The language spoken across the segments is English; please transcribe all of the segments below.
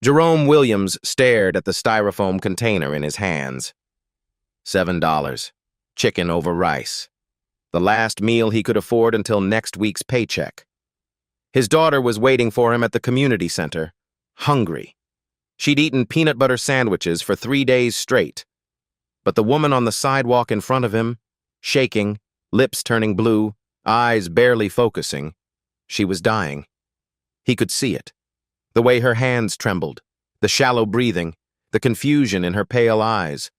Jerome Williams stared at the styrofoam container in his hands. $7. Chicken over rice. The last meal he could afford until next week's paycheck. His daughter was waiting for him at the community center, hungry. She'd eaten peanut butter sandwiches for 3 days straight. But the woman on the sidewalk in front of him, shaking, lips turning blue, eyes barely focusing, she was dying. He could see it. The way her hands trembled, the shallow breathing, the confusion in her pale eyes.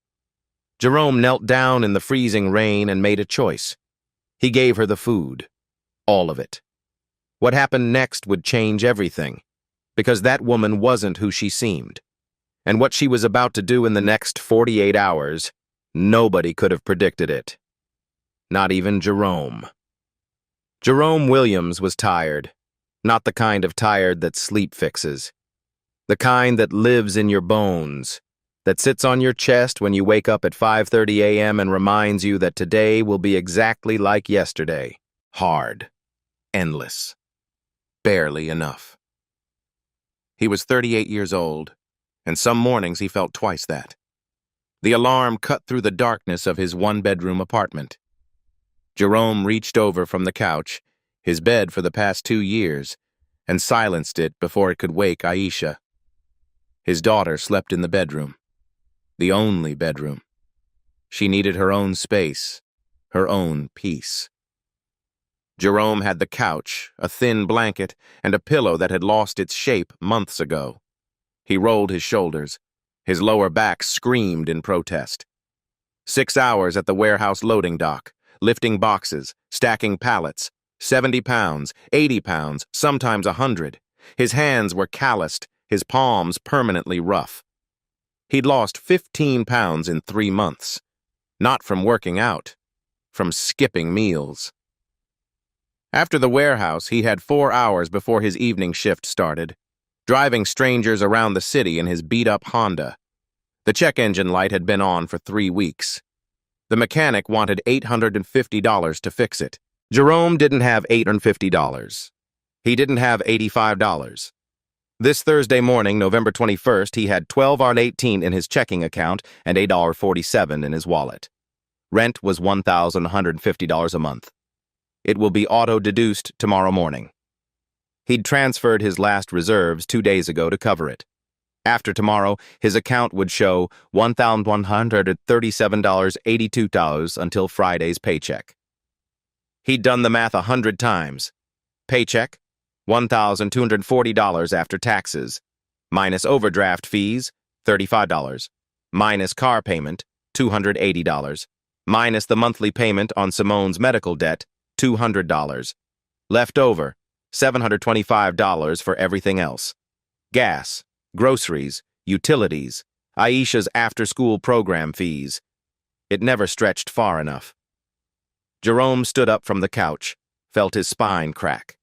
Jerome knelt down in the freezing rain and made a choice. He gave her the food, all of it. What happened next would change everything, because that woman wasn't who she seemed. And what she was about to do in the next 48 hours, nobody could have predicted it. Not even Jerome. Jerome Williams was tired, not the kind of tired that sleep fixes. The kind that lives in your bones, that sits on your chest when you wake up at 5:30 a.m. and reminds you that today will be exactly like yesterday. Hard. Endless. Barely enough. He was 38 years old, and some mornings he felt twice that. The alarm cut through the darkness of his one-bedroom apartment. Jerome reached over from the couch, his bed for the past 2 years, and silenced it before it could wake Aisha. His daughter slept in the bedroom. The only bedroom. She needed her own space, her own peace. Jerome had the couch, a thin blanket, and a pillow that had lost its shape months ago. He rolled his shoulders. His lower back screamed in protest. 6 hours at the warehouse loading dock, lifting boxes, stacking pallets, 70 pounds, 80 pounds, sometimes 100. His hands were calloused, his palms permanently rough. He'd lost 15 pounds in 3 months. Not from working out, from skipping meals. After the warehouse, he had 4 hours before his evening shift started, driving strangers around the city in his beat-up Honda. The check engine light had been on for 3 weeks. The mechanic wanted $850 to fix it. Jerome didn't have $850. He didn't have $85. This Thursday morning, November 21st, he had $12.18 in his checking account and $8.47 in his wallet. Rent was $1,150 a month. It will be auto-deduced tomorrow morning. He'd transferred his last reserves 2 days ago to cover it. After tomorrow, his account would show $1,137.82 until Friday's paycheck. He'd done the math 100 times. Paycheck, $1,240 after taxes, minus overdraft fees, $35, minus car payment, $280, minus the monthly payment on Simone's medical debt, $200. Left over, $725 for everything else. Gas, groceries, utilities, Aisha's after-school program fees. It never stretched far enough. Jerome stood up from the couch, felt his spine crack.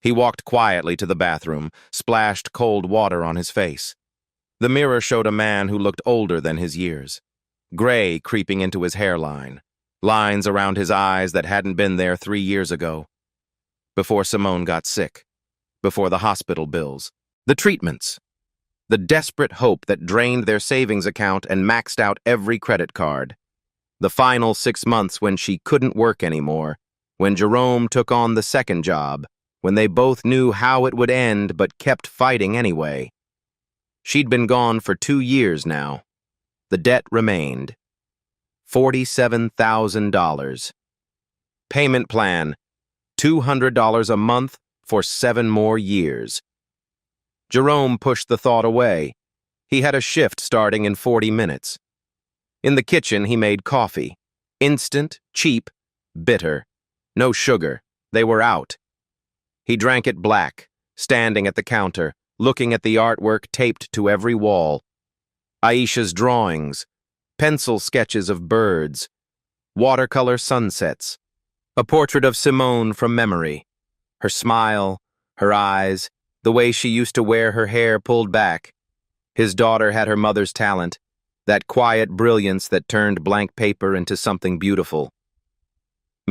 He walked quietly to the bathroom, splashed cold water on his face. The mirror showed a man who looked older than his years. Gray creeping into his hairline, lines around his eyes that hadn't been there 3 years ago. Before Simone got sick, before the hospital bills, the treatments, the desperate hope that drained their savings account and maxed out every credit card. The final 6 months when she couldn't work anymore, when Jerome took on the second job, when they both knew how it would end but kept fighting anyway. She'd been gone for 2 years now. The debt remained. $47,000. Payment plan, $200 a month for 7 more years. Jerome pushed the thought away. He had a shift starting in 40 minutes. In the kitchen, he made coffee. Instant, cheap, bitter. No sugar. They were out. He drank it black, standing at the counter, looking at the artwork taped to every wall. Aisha's drawings, pencil sketches of birds, watercolor sunsets, a portrait of Simone from memory. Her smile, her eyes, the way she used to wear her hair pulled back. His daughter had her mother's talent, that quiet brilliance that turned blank paper into something beautiful.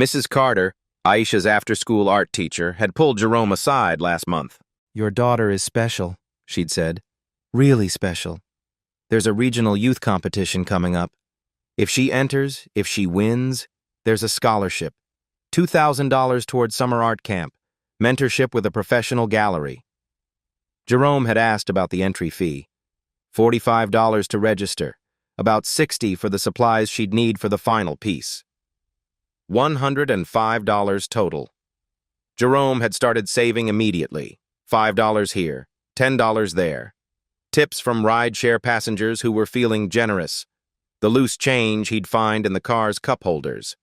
Mrs. Carter, Aisha's after-school art teacher, had pulled Jerome aside last month. "Your daughter is special," she'd said. Really special. There's a regional youth competition coming up. If she enters, if she wins, there's a scholarship. $2,000 towards summer art camp, mentorship with a professional gallery. Jerome had asked about the entry fee. $45 to register, about $60 for the supplies she'd need for the final piece. $105 total. Jerome had started saving immediately. $5 here, $10 there. Tips from rideshare passengers who were feeling generous. The loose change he'd find in the car's cup holders.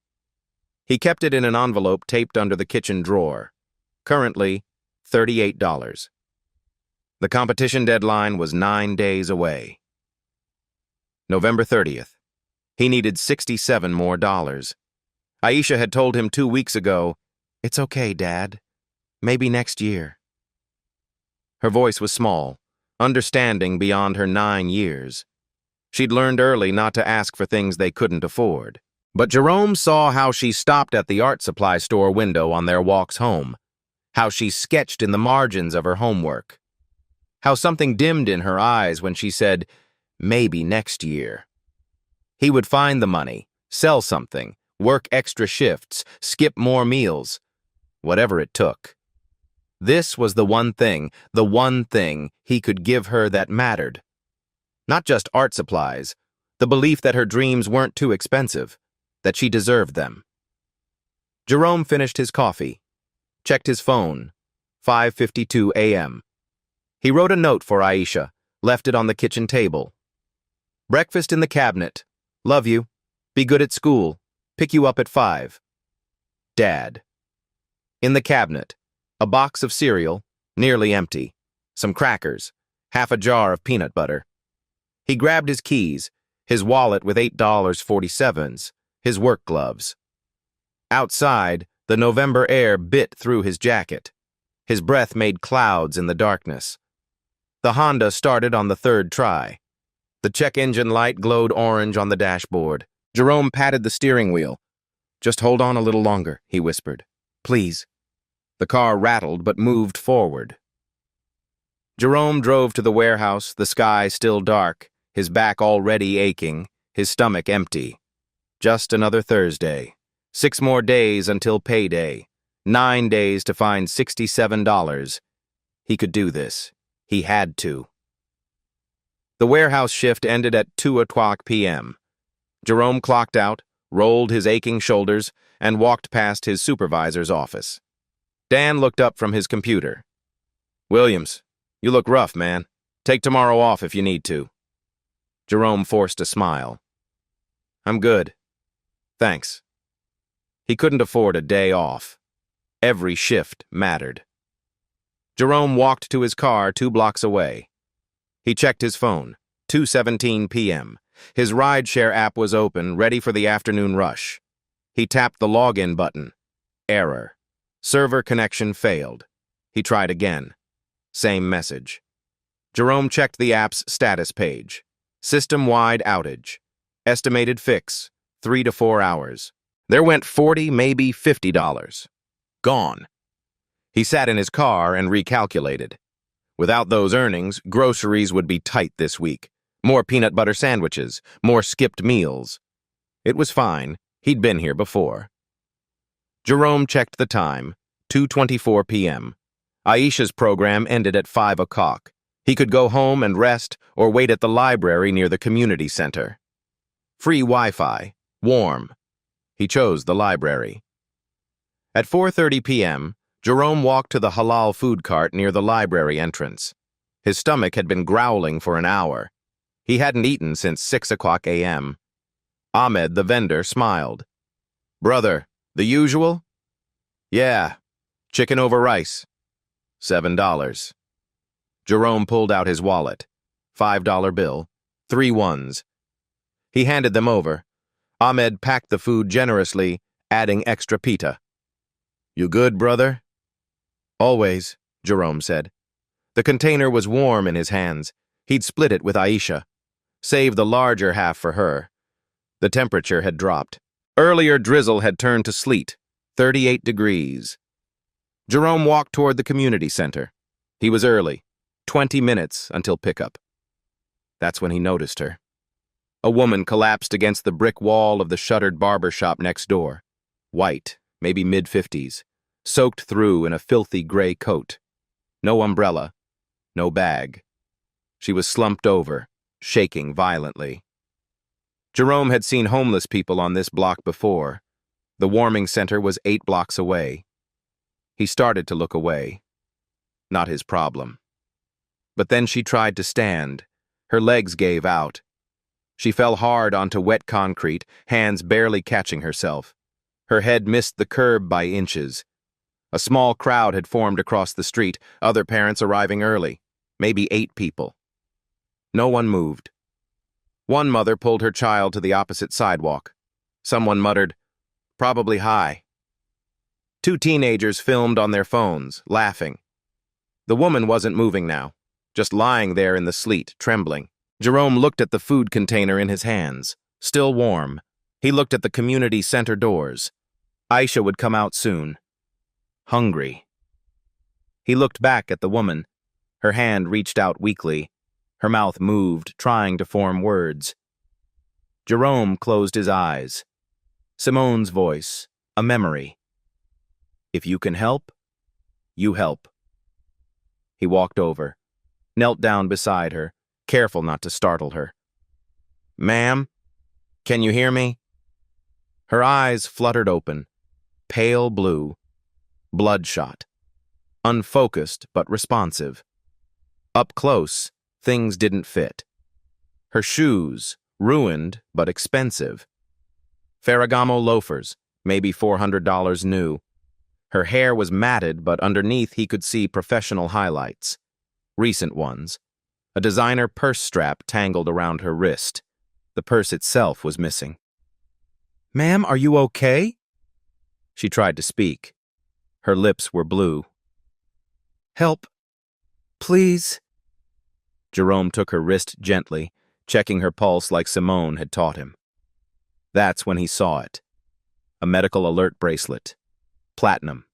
He kept it in an envelope taped under the kitchen drawer. Currently, $38. The competition deadline was 9 days away. November 30th. He needed $67 more. Aisha had told him 2 weeks ago, "It's okay, Dad. Maybe next year." Her voice was small, understanding beyond her 9 years. She'd learned early not to ask for things they couldn't afford. But Jerome saw how she stopped at the art supply store window on their walks home, how she sketched in the margins of her homework, how something dimmed in her eyes when she said, "Maybe next year." He would find the money, sell something, work extra shifts, skip more meals, whatever it took. This was the one thing he could give her that mattered. Not just art supplies, the belief that her dreams weren't too expensive, that she deserved them. Jerome finished his coffee, checked his phone, 5:52 a.m. He wrote a note for Aisha, left it on the kitchen table. "Breakfast in the cabinet. Love you. Be good at school. Pick you up at 5. Dad." In the cabinet, a box of cereal, nearly empty, some crackers, half a jar of peanut butter. He grabbed his keys, his wallet with $8.47, his work gloves. Outside, the November air bit through his jacket. His breath made clouds in the darkness. The Honda started on the third try. The check engine light glowed orange on the dashboard. Jerome patted the steering wheel. "Just hold on a little longer," he whispered. "Please." The car rattled but moved forward. Jerome drove to the warehouse, the sky still dark, his back already aching, his stomach empty. Just another Thursday. 6 more days until payday. 9 days to find $67. He could do this. He had to. The warehouse shift ended at 2:00 p.m. Jerome clocked out, rolled his aching shoulders, and walked past his supervisor's office. Dan looked up from his computer. "Williams, you look rough, man. Take tomorrow off if you need to." Jerome forced a smile. "I'm good. Thanks." He couldn't afford a day off. Every shift mattered. Jerome walked to his car 2 blocks away. He checked his phone. 2:17 p.m. His rideshare app was open, ready for the afternoon rush. He tapped the login button. Error. Server connection failed. He tried again. Same message. Jerome checked the app's status page. System-wide outage. Estimated fix, 3 to 4 hours. There went $40, maybe $50. Gone. He sat in his car and recalculated. Without those earnings, groceries would be tight this week. More peanut butter sandwiches, more skipped meals. It was fine. He'd been here before. Jerome checked the time, 2:24 p.m. Aisha's program ended at 5 o'clock. He could go home and rest or wait at the library near the community center. Free Wi-Fi, warm. He chose the library. At 4:30 p.m., Jerome walked to the halal food cart near the library entrance. His stomach had been growling for an hour. He hadn't eaten since 6 o'clock a.m. Ahmed, the vendor, smiled. "Brother, the usual?" "Yeah, chicken over rice." $7. Jerome pulled out his wallet. $5 bill, 3 ones. He handed them over. Ahmed packed the food generously, adding extra pita. "You good, brother?" "Always," Jerome said. The container was warm in his hands. He'd split it with Aisha. Saved the larger half for her. The temperature had dropped. Earlier drizzle had turned to sleet, 38 degrees. Jerome walked toward the community center. He was early, 20 minutes until pickup. That's when he noticed her. A woman collapsed against the brick wall of the shuttered barber shop next door. White, maybe mid-50s, soaked through in a filthy gray coat. No umbrella, no bag. She was slumped over, shaking violently. Jerome had seen homeless people on this block before. The warming center was 8 blocks away. He started to look away. Not his problem. But then she tried to stand. Her legs gave out. She fell hard onto wet concrete, hands barely catching herself. Her head missed the curb by inches. A small crowd had formed across the street, other parents arriving early, maybe 8 people. No one moved. One mother pulled her child to the opposite sidewalk. Someone muttered, "Probably high." 2 teenagers filmed on their phones, laughing. The woman wasn't moving now, just lying there in the sleet, trembling. Jerome looked at the food container in his hands, still warm. He looked at the community center doors. Aisha would come out soon. Hungry. He looked back at the woman. Her hand reached out weakly. Her mouth moved, trying to form words. Jerome closed his eyes. Simone's voice, a memory. If you can help, you help. He walked over, knelt down beside her, careful not to startle her. "Ma'am, can you hear me?" Her eyes fluttered open, pale blue, bloodshot, unfocused but responsive. Up close, things didn't fit. Her shoes, ruined but expensive. Ferragamo loafers, maybe $400 new. Her hair was matted, but underneath he could see professional highlights. Recent ones. A designer purse strap tangled around her wrist. The purse itself was missing. "Ma'am, are you okay?" She tried to speak. Her lips were blue. "Help. Please." Jerome took her wrist gently, checking her pulse like Simone had taught him. That's when he saw it. A medical alert bracelet. Platinum.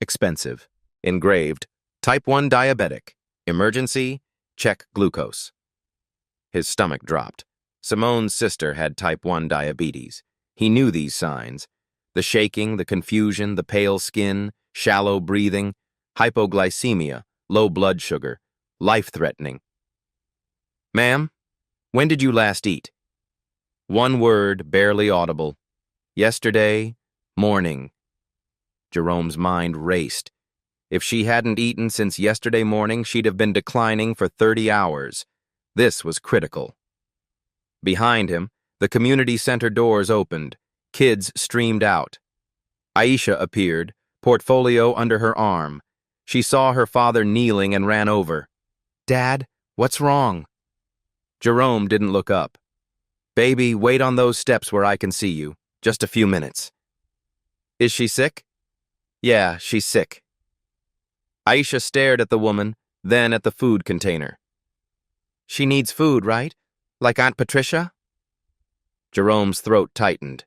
Expensive. Engraved, Type 1 diabetic. Emergency, check glucose. His stomach dropped. Simone's sister had type 1 diabetes. He knew these signs. The shaking, the confusion, the pale skin, shallow breathing, hypoglycemia, low blood sugar, life-threatening. "Ma'am, when did you last eat?" One word, barely audible. "Yesterday, morning." Jerome's mind raced. If she hadn't eaten since yesterday morning, she'd have been declining for 30 hours. This was critical. Behind him, the community center doors opened. Kids streamed out. Aisha appeared, portfolio under her arm. She saw her father kneeling and ran over. "Dad, what's wrong?" Jerome didn't look up. "Baby, wait on those steps where I can see you. Just a few minutes." "Is she sick?" "Yeah, she's sick." Aisha stared at the woman, then at the food container. "She needs food, right? Like Aunt Patricia?" Jerome's throat tightened.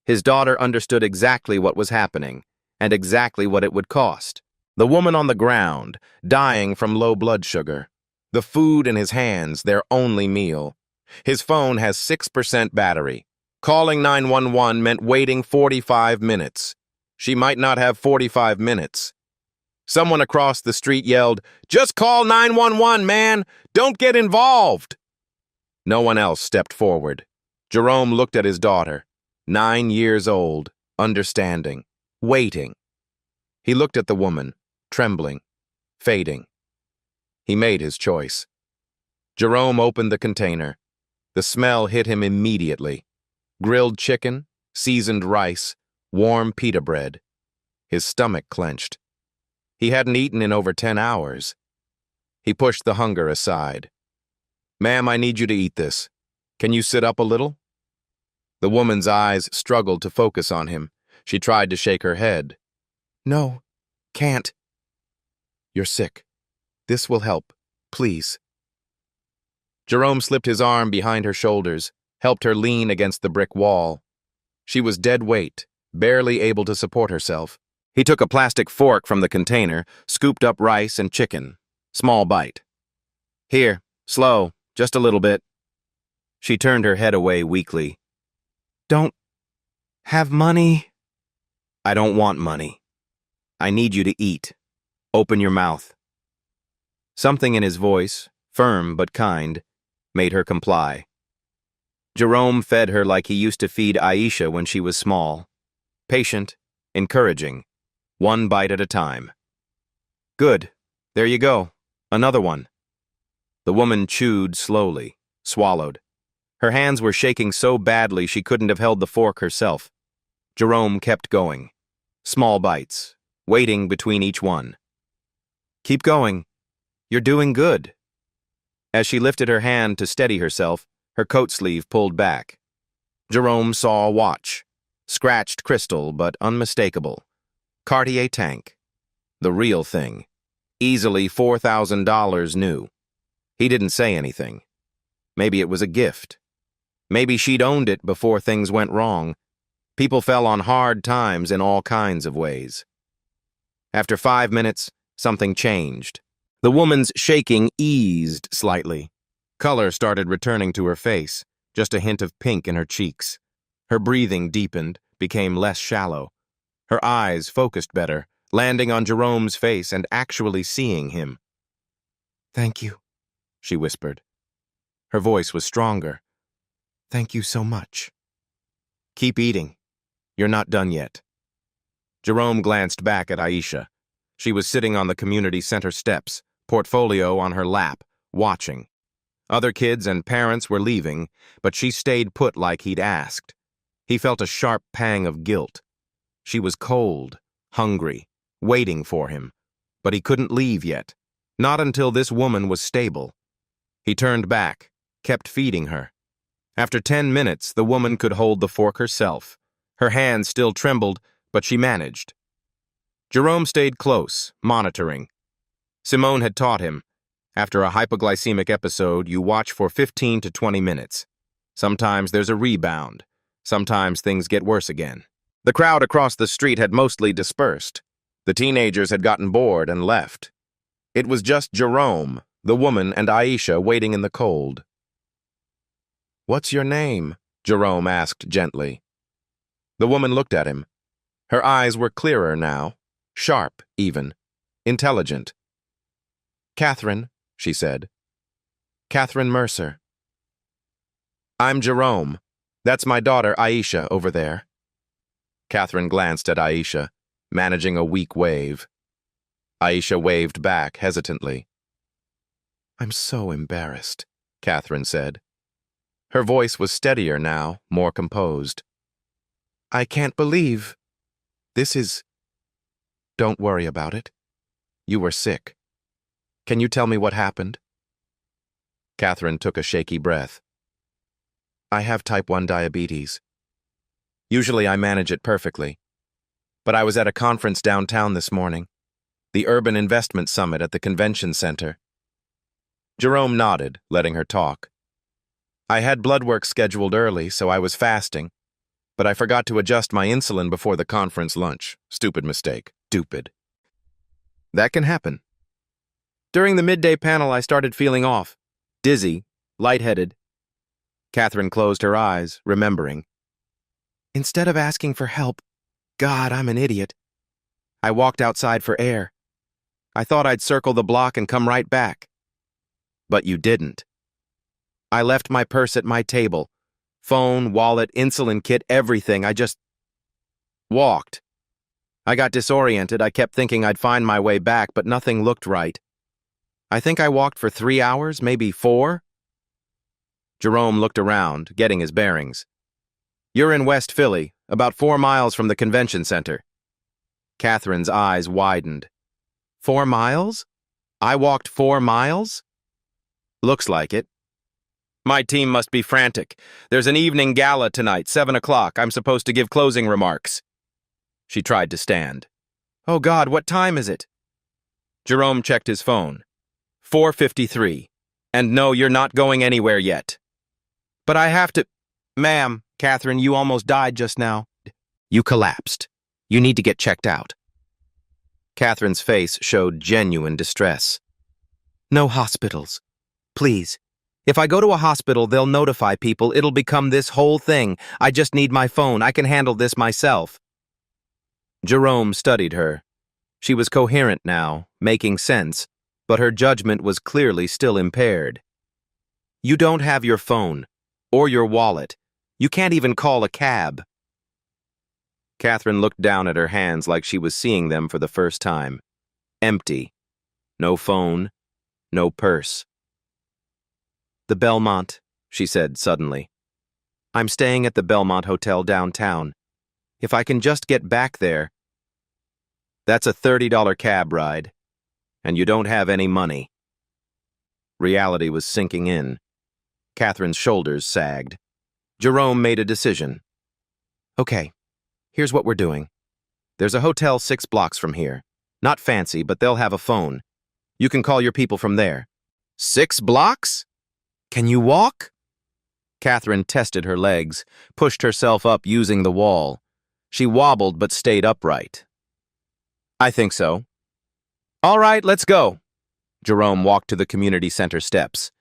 His daughter understood exactly what was happening, and exactly what it would cost. The woman on the ground, dying from low blood sugar. The food in his hands, their only meal. His phone has 6% battery. Calling 911 meant waiting 45 minutes. She might not have 45 minutes. Someone across the street yelled, "Just call 911, man! Don't get involved!" No one else stepped forward. Jerome looked at his daughter, 9 years old, understanding, waiting. He looked at the woman, trembling, fading. He made his choice. Jerome opened the container. The smell hit him immediately. Grilled chicken, seasoned rice, warm pita bread. His stomach clenched. He hadn't eaten in over 10 hours. He pushed the hunger aside. "Ma'am, I need you to eat this. Can you sit up a little?" The woman's eyes struggled to focus on him. She tried to shake her head. "No, can't." "You're sick. This will help. Please." Jerome slipped his arm behind her shoulders, helped her lean against the brick wall. She was dead weight, barely able to support herself. He took a plastic fork from the container, scooped up rice and chicken. Small bite. "Here, slow, Just a little bit. She turned her head away weakly. Don't have money? I don't want money. I need you to eat. Open your mouth. Something in his voice, firm but kind, made her comply. Jerome fed her like he used to feed Aisha when she was small. Patient, encouraging, one bite at a time. Good. There you go. Another one. The woman chewed slowly, swallowed. Her hands were shaking so badly she couldn't have held the fork herself. Jerome kept going. Small bites, waiting between each one. Keep going. You're doing good. As she lifted her hand to steady herself, her coat sleeve pulled back. Jerome saw a watch. Scratched crystal, but unmistakable. Cartier tank. The real thing. Easily $4,000 new. He didn't say anything. Maybe it was a gift. Maybe she'd owned it before things went wrong. People fell on hard times in all kinds of ways. After 5 minutes, something changed. The woman's shaking eased slightly. Color started returning to her face, just a hint of pink in her cheeks. Her breathing deepened, became less shallow. Her eyes focused better, landing on Jerome's face and actually seeing him. "Thank you," she whispered. Her voice was stronger. "Thank you so much." "Keep eating. You're not done yet." Jerome glanced back at Aisha. She was sitting on the community center steps, portfolio on her lap, watching. Other kids and parents were leaving, but she stayed put like he'd asked. He felt a sharp pang of guilt. She was cold, hungry, waiting for him, but he couldn't leave yet, not until this woman was stable. He turned back, kept feeding her. After 10 minutes, the woman could hold the fork herself. Her hands still trembled, but she managed. Jerome stayed close, monitoring. Simone had taught him, after a hypoglycemic episode, you watch for 15 to 20 minutes. Sometimes there's a rebound. Sometimes things get worse again. The crowd across the street had mostly dispersed. The teenagers had gotten bored and left. It was just Jerome, the woman, and Aisha waiting in the cold. "What's your name?" Jerome asked gently. The woman looked at him. Her eyes were clearer now, sharp even, intelligent. "Catherine," she said. "Catherine Mercer." "I'm Jerome. That's my daughter Aisha over there." Catherine glanced at Aisha, managing a weak wave. Aisha waved back hesitantly. "I'm so embarrassed," Catherine said. Her voice was steadier now, more composed. "I can't believe. This is... Don't worry about it. You were sick. Can you tell me what happened?" Catherine took a shaky breath. "I have type 1 diabetes. Usually I manage it perfectly. But I was at a conference downtown this morning, the Urban Investment Summit at the Convention Center." Jerome nodded, letting her talk. "I had blood work scheduled early, so I was fasting, but I forgot to adjust my insulin before the conference lunch. Stupid mistake. Stupid. That can happen. During the midday panel, I started feeling off, dizzy, lightheaded." Catherine closed her eyes, remembering. "Instead of asking for help, God, I'm an idiot. I walked outside for air. I thought I'd circle the block and come right back. But you didn't. I left my purse at my table. Phone, wallet, insulin kit, everything. I just walked. I got disoriented. I kept thinking I'd find my way back, but nothing looked right. I think I walked for 3 hours, maybe 4. Jerome looked around, getting his bearings. "You're in West Philly, about 4 miles from the convention center." Catherine's eyes widened. 4 miles? I walked 4 miles? Looks like it. My team must be frantic. There's an evening gala tonight, 7 o'clock. I'm supposed to give closing remarks. She tried to stand. "Oh God, what time is it?" Jerome checked his phone. 4:53. "And no, you're not going anywhere yet." "But I have to..." "Ma'am, Catherine, you almost died just now." "You collapsed. You need to get checked out." Catherine's face showed genuine distress. "No hospitals. Please, If I go to a hospital, they'll notify people. It'll become this whole thing. I just need my phone. I can handle this myself. Jerome studied her. She was coherent now, making sense, but her judgment was clearly still impaired. You don't have your phone, or your wallet. You can't even call a cab. Catherine looked down at her hands like she was seeing them for the first time. Empty. No phone, no purse. The Belmont, she said suddenly. I'm staying at the Belmont Hotel downtown. If I can just get back there. That's a $30 cab ride, and you don't have any money. Reality was sinking in. Catherine's shoulders sagged. Jerome made a decision. Okay, here's what we're doing. There's a hotel 6 blocks from here. Not fancy, but they'll have a phone. You can call your people from there. 6 blocks? Can you walk? Catherine tested her legs, pushed herself up using the wall. She wobbled but stayed upright. I think so. All right, let's go. Jerome walked to the community center steps.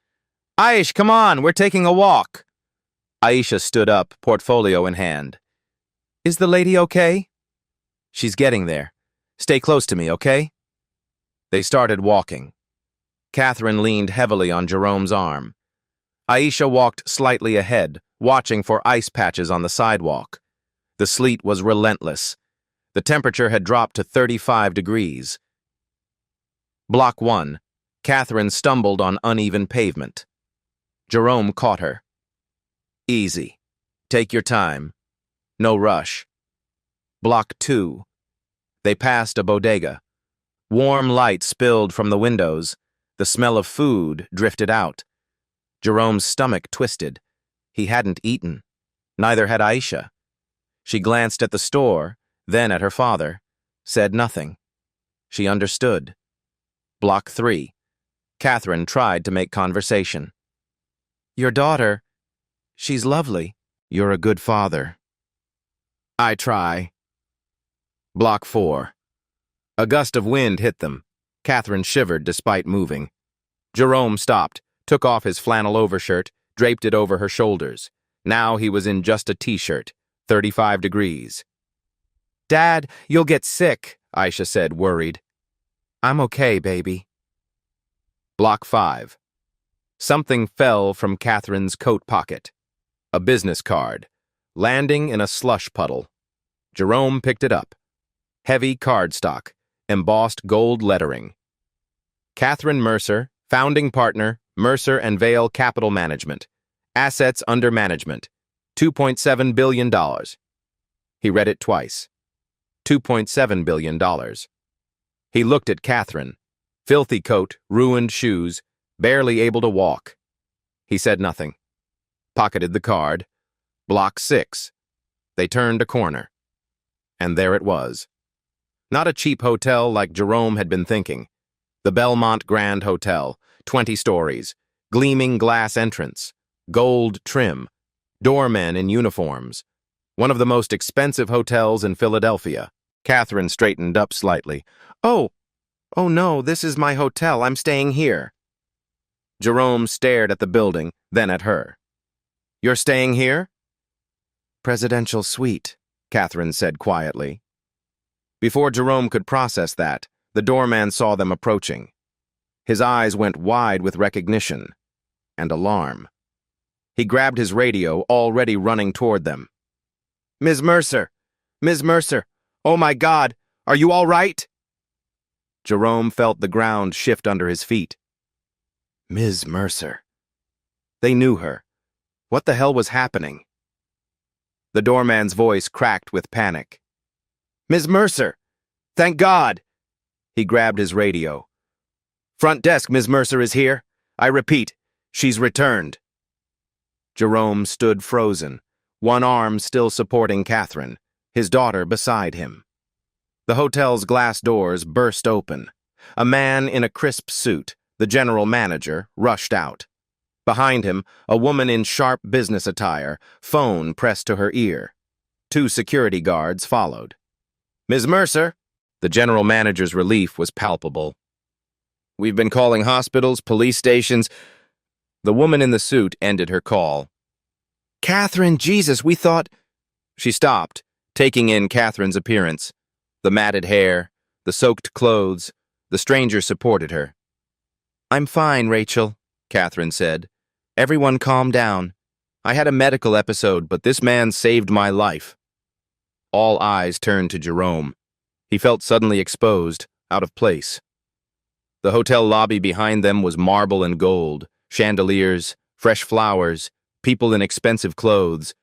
Aish, come on, we're taking a walk. Aisha stood up, portfolio in hand. Is the lady okay? She's getting there. Stay close to me, okay? They started walking. Catherine leaned heavily on Jerome's arm. Aisha walked slightly ahead, watching for ice patches on the sidewalk. The sleet was relentless. The temperature had dropped to 35 degrees. Block 1. Catherine stumbled on uneven pavement. Jerome caught her. Easy. Take your time. No rush. Block 2. They passed a bodega. Warm light spilled from the windows. The smell of food drifted out. Jerome's stomach twisted. He hadn't eaten. Neither had Aisha. She glanced at the store, then at her father, said nothing. She understood. Block 3. Catherine tried to make conversation. Your daughter, she's lovely. You're a good father. I try. Block 4. A gust of wind hit them. Catherine shivered despite moving. Jerome stopped, took off his flannel overshirt, draped it over her shoulders. Now he was in just a t-shirt, 35 degrees. Dad, you'll get sick, Aisha said, worried. I'm okay, baby. Block 5. Something fell from Catherine's coat pocket. A business card, landing in a slush puddle. Jerome picked it up. Heavy cardstock, embossed gold lettering. Catherine Mercer, founding partner, Mercer and Vale Capital Management. Assets under management, $2.7 billion. He read it twice. $2.7 billion. He looked at Catherine. Filthy coat, ruined shoes, barely able to walk. He said nothing. Pocketed the card. Block 6. They turned a corner. And there it was. Not a cheap hotel like Jerome had been thinking. The Belmont Grand Hotel, 20 stories, gleaming glass entrance, gold trim, doormen in uniforms. One of the most expensive hotels in Philadelphia. Catherine straightened up slightly. Oh no, this is my hotel. I'm staying here. Jerome stared at the building, then at her. You're staying here? Presidential suite, Catherine said quietly. Before Jerome could process that, the doorman saw them approaching. His eyes went wide with recognition and alarm. He grabbed his radio, already running toward them. Ms. Mercer! Ms. Mercer! Oh my God! Are you all right? Jerome felt the ground shift under his feet. Ms. Mercer. They knew her. What the hell was happening? The doorman's voice cracked with panic. Ms. Mercer! Thank God! He grabbed his radio. Front desk, Ms. Mercer is here. I repeat, she's returned. Jerome stood frozen, one arm still supporting Catherine, his daughter beside him. The hotel's glass doors burst open. A man in a crisp suit, the general manager, rushed out. Behind him, a woman in sharp business attire, phone pressed to her ear. 2 security guards followed. Ms. Mercer? The general manager's relief was palpable. We've been calling hospitals, police stations. The woman in the suit ended her call. "Catherine, Jesus, we thought—" She stopped, taking in Catherine's appearance. The matted hair, the soaked clothes, the stranger supported her. "I'm fine, Rachel," Catherine said. "Everyone calm down. I had a medical episode, but this man saved my life." All eyes turned to Jerome. He felt suddenly exposed, out of place. The hotel lobby behind them was marble and gold, chandeliers, fresh flowers, people in expensive clothes.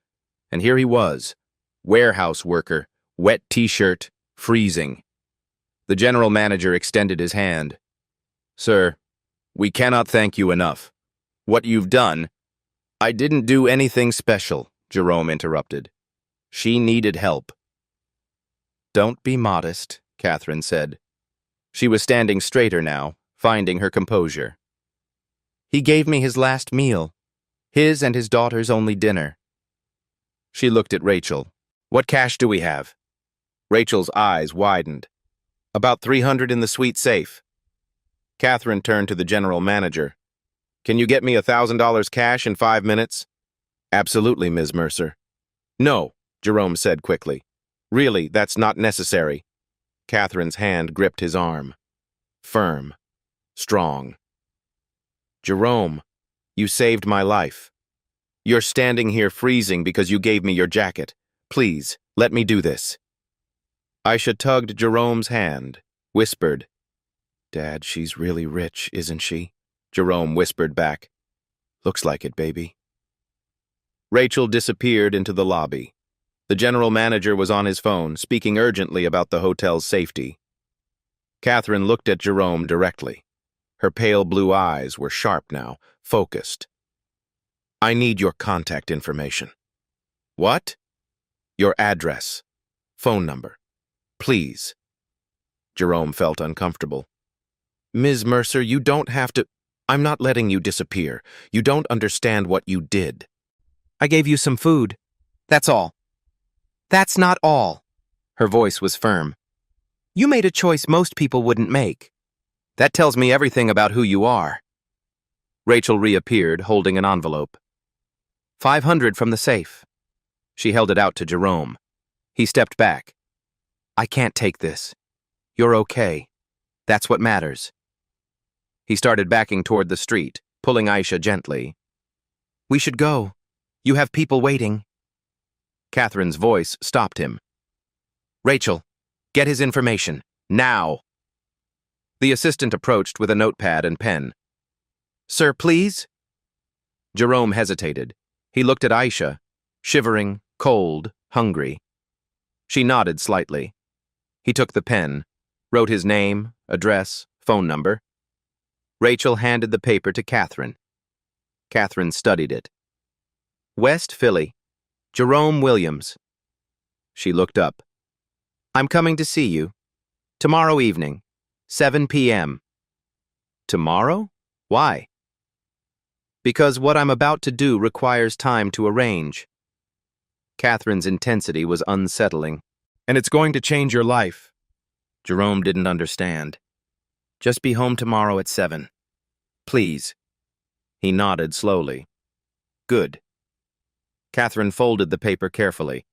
And here he was, warehouse worker, wet t-shirt, freezing. The general manager extended his hand. "Sir, we cannot thank you enough. What you've done—" "I didn't do anything special," Jerome interrupted. "She needed help." "Don't be modest," Catherine said. She was standing straighter now, finding her composure. "He gave me his last meal, his and his daughter's only dinner." She looked at Rachel. "What cash do we have?" Rachel's eyes widened. "About 300 in the suite safe." Catherine turned to the general manager. "Can you get me $1,000 cash in 5 minutes?" "Absolutely, Ms. Mercer." "No," Jerome said quickly. "Really, that's not necessary." Catherine's hand gripped his arm. Firm. Strong. "Jerome, you saved my life. You're standing here freezing because you gave me your jacket. Please, let me do this." Aisha tugged Jerome's hand, whispered. "Dad, she's really rich, isn't she?" Jerome whispered back. "Looks like it, baby." Rachel disappeared into the lobby. The general manager was on his phone, speaking urgently about the hotel's safety. Catherine looked at Jerome directly. Her pale blue eyes were sharp now, focused. "I need your contact information." "What?" "Your address. Phone number. Please." Jerome felt uncomfortable. "Ms. Mercer, you don't have to— I'm not letting you disappear. You don't understand what you did." "I gave you some food. That's all." "That's not all." Her voice was firm. "You made a choice most people wouldn't make. That tells me everything about who you are." Rachel reappeared, holding an envelope. 500 from the safe. She held it out to Jerome. He stepped back. "I can't take this. You're okay. That's what matters." He started backing toward the street, pulling Aisha gently. "We should go. You have people waiting." Catherine's voice stopped him. "Rachel, get his information, now." The assistant approached with a notepad and pen. "Sir, please?" Jerome hesitated. He looked at Aisha, shivering, cold, hungry. She nodded slightly. He took the pen, wrote his name, address, phone number. Rachel handed the paper to Catherine. Catherine studied it. "West Philly. Jerome Williams." She looked up. "I'm coming to see you. Tomorrow evening, 7 p.m. "Tomorrow? Why?" "Because what I'm about to do requires time to arrange." Catherine's intensity was unsettling. "And it's going to change your life." Jerome didn't understand. "Just be home tomorrow at 7. Please." He nodded slowly. "Good." Catherine folded the paper carefully.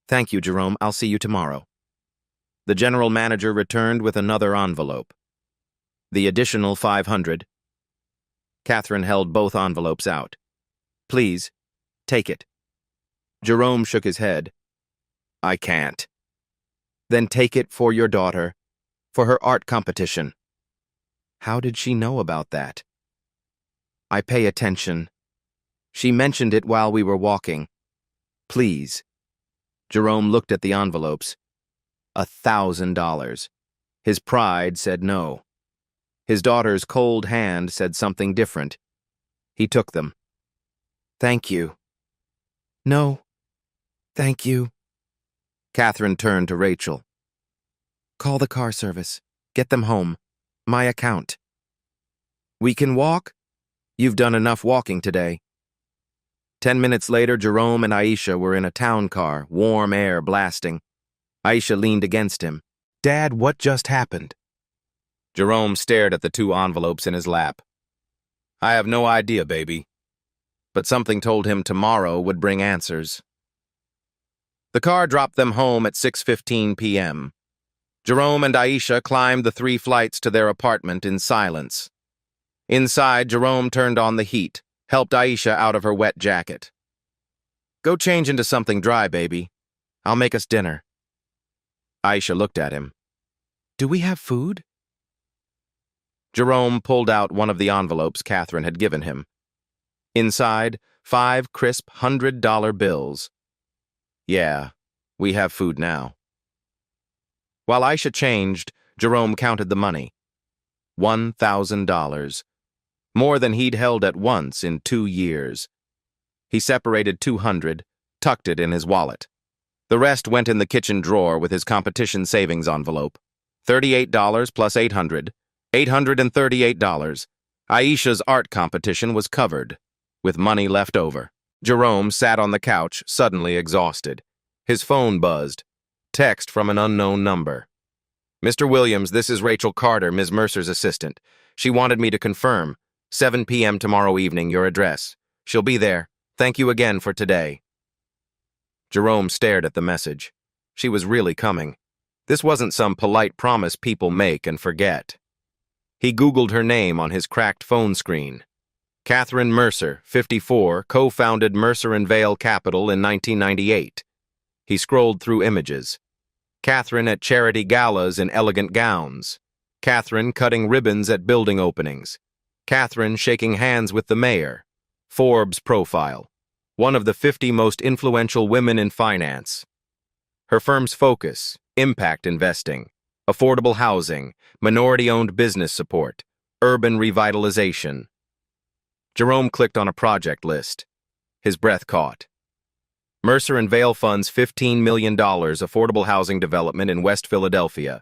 "Thank you, Jerome. I'll see you tomorrow." The general manager returned with another envelope. The additional 500. Catherine held both envelopes out. "Please, take it." Jerome shook his head. "I can't." "Then take it for your daughter, for her art competition." How did she know about that? "I pay attention. She mentioned it while we were walking. Please." Jerome looked at the envelopes. $1,000. His pride said no. His daughter's cold hand said something different. He took them. "Thank you." "No, thank you." Catherine turned to Rachel. "Call the car service. Get them home. My account." "We can walk?" "You've done enough walking today." 10 minutes later, Jerome and Aisha were in a town car, warm air blasting. Aisha leaned against him. "Dad, what just happened?" Jerome stared at the 2 envelopes in his lap. I have no idea, baby. But something told him tomorrow would bring answers. The car dropped them home at 6:15 p.m. Jerome and Aisha climbed the 3 flights to their apartment in silence. Inside, Jerome turned on the heat, helped Aisha out of her wet jacket. Go change into something dry, baby. I'll make us dinner. Aisha looked at him. Do we have food? Jerome pulled out one of the envelopes Catherine had given him. Inside, 5 crisp $100 bills. Yeah, we have food now. While Aisha changed, Jerome counted the money. $1,000. More than he'd held at once in 2 years. He separated $200, tucked it in his wallet. The rest went in the kitchen drawer with his competition savings envelope. $38 plus $800. $838. Aisha's art competition was covered, with money left over. Jerome sat on the couch, suddenly exhausted. His phone buzzed. Text from an unknown number. Mr. Williams, this is Rachel Carter, Ms. Mercer's assistant. She wanted me to confirm. 7 p.m. tomorrow evening, your address. She'll be there. Thank you again for today. Jerome stared at the message. She was really coming. This wasn't some polite promise people make and forget. He Googled her name on his cracked phone screen. Catherine Mercer, 54, co-founded Mercer & Vale Capital in 1998. He scrolled through images. Catherine at charity galas in elegant gowns. Catherine cutting ribbons at building openings. Catherine shaking hands with the mayor. Forbes profile. One of the 50 most influential women in finance. Her firm's focus, impact investing, affordable housing, minority-owned business support, urban revitalization. Jerome clicked on a project list. His breath caught. Mercer & Vale funds $15 million affordable housing development in West Philadelphia.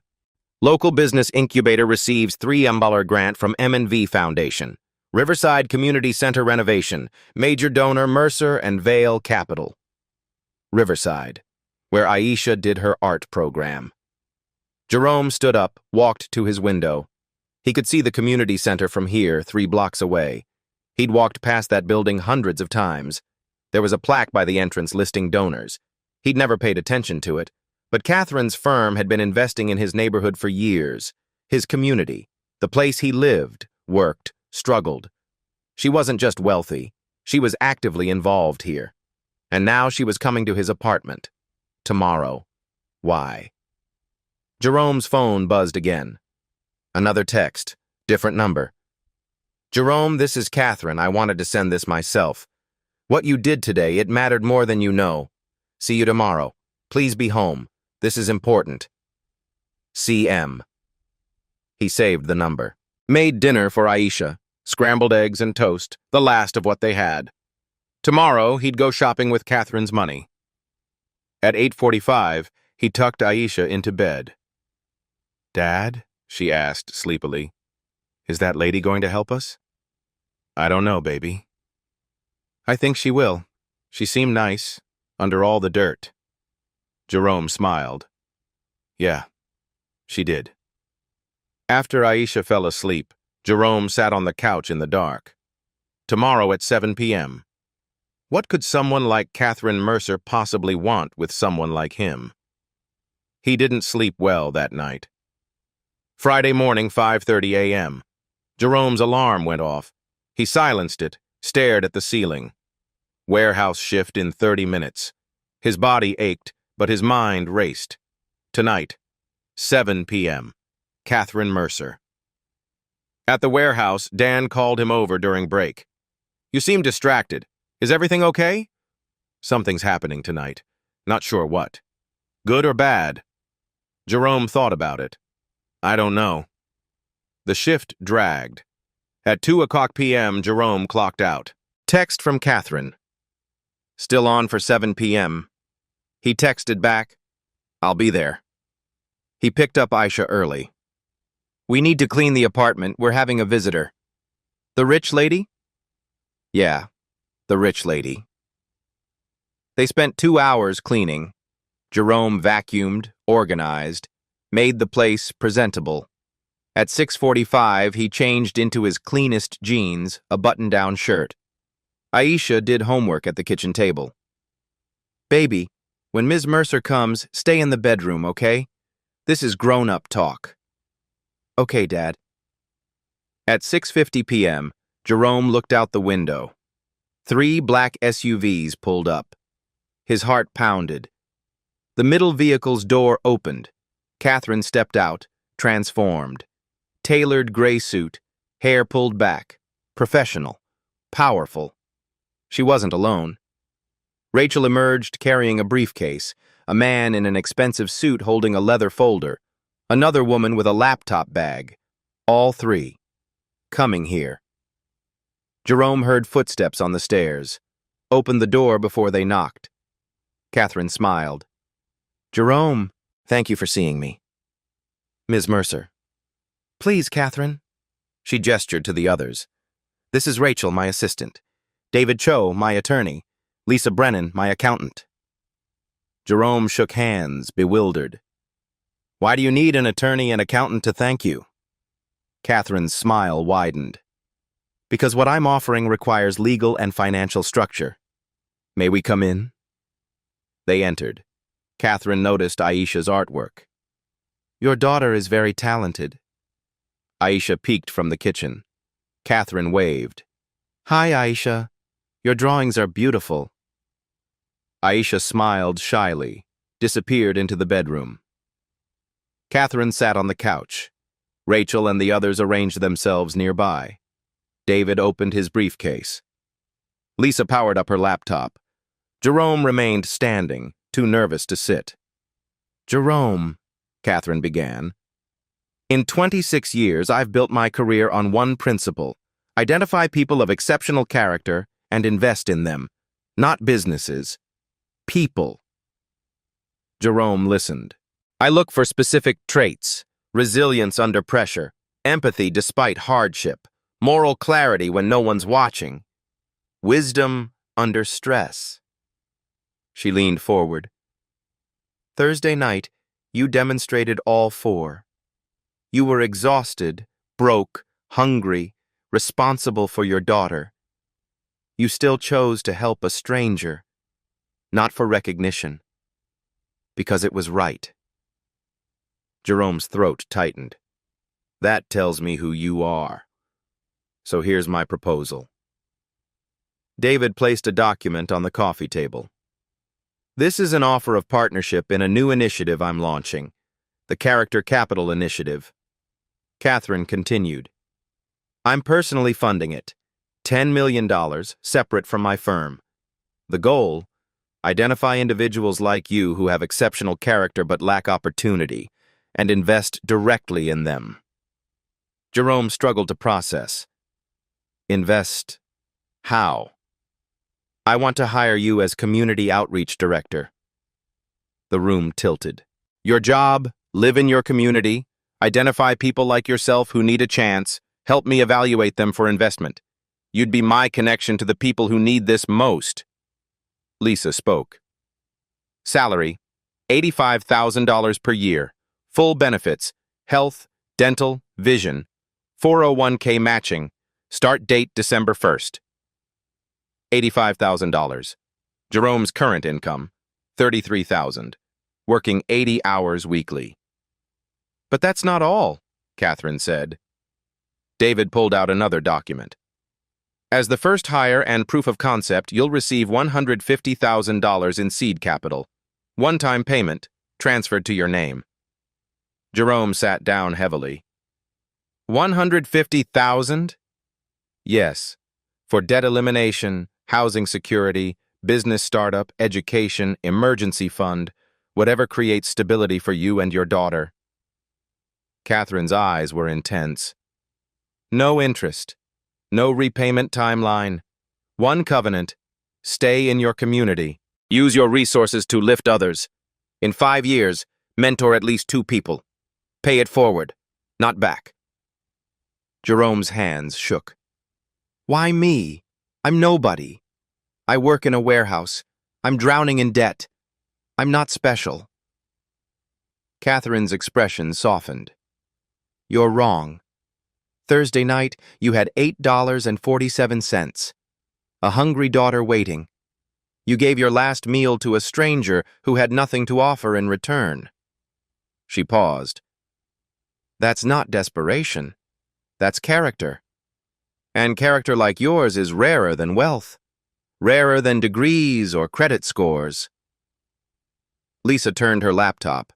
Local business incubator receives $3 million grant from M&V Foundation. Riverside Community Center renovation. Major donor Mercer & Vale Capital. Riverside, where Aisha did her art program. Jerome stood up, walked to his window. He could see the community center from here, 3 blocks away. He'd walked past that building hundreds of times. There was a plaque by the entrance listing donors. He'd never paid attention to it, but Catherine's firm had been investing in his neighborhood for years. His community, the place he lived, worked, struggled. She wasn't just wealthy. She was actively involved here. And now she was coming to his apartment. Tomorrow. Why? Jerome's phone buzzed again. Another text. Different number. Jerome, this is Catherine. I wanted to send this myself. What you did today, it mattered more than you know. See you tomorrow. Please be home. This is important. CM. He saved the number. Made dinner for Aisha. Scrambled eggs and toast, the last of what they had. Tomorrow, he'd go shopping with Catherine's money. At 8:45, he tucked Aisha into bed. Dad? She asked sleepily. Is that lady going to help us? I don't know, baby. I think she will. She seemed nice, under all the dirt. Jerome smiled. Yeah, she did. After Aisha fell asleep, Jerome sat on the couch in the dark. Tomorrow at 7 p.m. What could someone like Catherine Mercer possibly want with someone like him? He didn't sleep well that night. Friday morning, 5:30 a.m. Jerome's alarm went off. He silenced it, stared at the ceiling. Warehouse shift in 30 minutes. His body ached, but his mind raced. Tonight, 7 p.m. Catherine Mercer. At the warehouse, Dan called him over during break. You seem distracted. Is everything okay? Something's happening tonight. Not sure what. Good or bad? Jerome thought about it. I don't know. The shift dragged. At 2:00 p.m., Jerome clocked out. Text from Catherine. Still on for 7 p.m. He texted back, I'll be there. He picked up Aisha early. We need to clean the apartment. We're having a visitor. The rich lady? Yeah, the rich lady. They spent 2 hours cleaning. Jerome vacuumed, organized, made the place presentable. At 6:45, he changed into his cleanest jeans, a button-down shirt. Aisha did homework at the kitchen table. "Baby, when Ms. Mercer comes, stay in the bedroom, okay? This is grown-up talk." "Okay, Dad." At 6:50 p.m., Jerome looked out the window. 3 black SUVs pulled up. His heart pounded. The middle vehicle's door opened. Catherine stepped out, transformed. Tailored gray suit, hair pulled back, professional, powerful. She wasn't alone. Rachel emerged carrying a briefcase, a man in an expensive suit holding a leather folder, another woman with a laptop bag. All 3. Coming here. Jerome heard footsteps on the stairs, opened the door before they knocked. Catherine smiled. "Jerome, thank you for seeing me." "Ms. Mercer." "Please, Catherine." She gestured to the others. "This is Rachel, my assistant. David Cho, my attorney. Lisa Brennan, my accountant." Jerome shook hands, bewildered. "Why do you need an attorney and accountant to thank you?" Catherine's smile widened. "Because what I'm offering requires legal and financial structure. May we come in?" They entered. Catherine noticed Aisha's artwork. "Your daughter is very talented." Aisha peeked from the kitchen. Catherine waved. "Hi, Aisha. Your drawings are beautiful." Aisha smiled shyly, disappeared into the bedroom. Catherine sat on the couch. Rachel and the others arranged themselves nearby. David opened his briefcase. Lisa powered up her laptop. Jerome remained standing, too nervous to sit. "Jerome," Catherine began, "in 26 years, I've built my career on one principle: identify people of exceptional character and invest in them. Not businesses. People." Jerome listened. "I look for specific traits: resilience under pressure, empathy despite hardship, moral clarity when no one's watching, wisdom under stress." She leaned forward. "Thursday night, you demonstrated all 4. You were exhausted, broke, hungry, responsible for your daughter. You still chose to help a stranger, not for recognition, because it was right." Jerome's throat tightened. "That tells me who you are. So here's my proposal." David placed a document on the coffee table. "This is an offer of partnership in a new initiative I'm launching, the Character Capital Initiative." Catherine continued. "I'm personally funding it, $10 million, separate from my firm. The goal: identify individuals like you who have exceptional character but lack opportunity, and invest directly in them." Jerome struggled to process. "Invest how?" "I want to hire you as Community Outreach Director." The room tilted. "Your job: live in your community, identify people like yourself who need a chance, help me evaluate them for investment. You'd be my connection to the people who need this most." Lisa spoke. "Salary: $85,000 per year. Full benefits: health, dental, vision. 401k matching. Start date December 1st. $85,000. Jerome's current income: $33,000. Working 80 hours weekly." "But that's not all," Catherine said. David pulled out another document. "As the first hire and proof of concept, you'll receive $150,000 in seed capital. One-time payment, transferred to your name." Jerome sat down heavily. $150,000? "Yes, for debt elimination, housing security, business startup, education, emergency fund, whatever creates stability for you and your daughter." Catherine's eyes were intense. "No interest. No repayment timeline. One covenant: stay in your community. Use your resources to lift others. In 5 years, mentor at least 2 people. Pay it forward, not back." Jerome's hands shook. "Why me? I'm nobody. I work in a warehouse. I'm drowning in debt. I'm not special." Catherine's expression softened. You're wrong. Thursday night, you had $8.47. A hungry daughter waiting. You gave your last meal to a stranger who had nothing to offer in return. She paused. That's not desperation. That's character. And character like yours is rarer than wealth, rarer than degrees or credit scores. Lisa turned her laptop.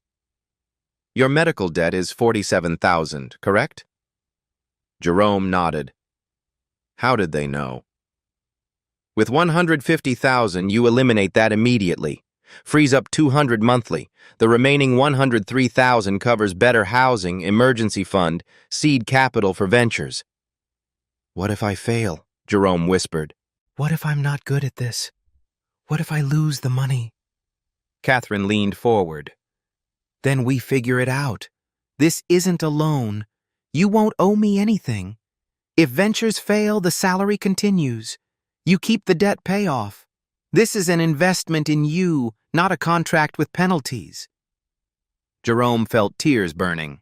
Your medical debt is $47,000, correct? Jerome nodded. How did they know? With $150,000, you eliminate that immediately. Frees up $200 monthly. The remaining $103,000 covers better housing, emergency fund, seed capital for ventures. What if I fail? Jerome whispered. What if I'm not good at this? What if I lose the money? Catherine leaned forward. Then we figure it out. This isn't a loan. You won't owe me anything. If ventures fail, the salary continues. You keep the debt payoff. This is an investment in you, not a contract with penalties. Jerome felt tears burning.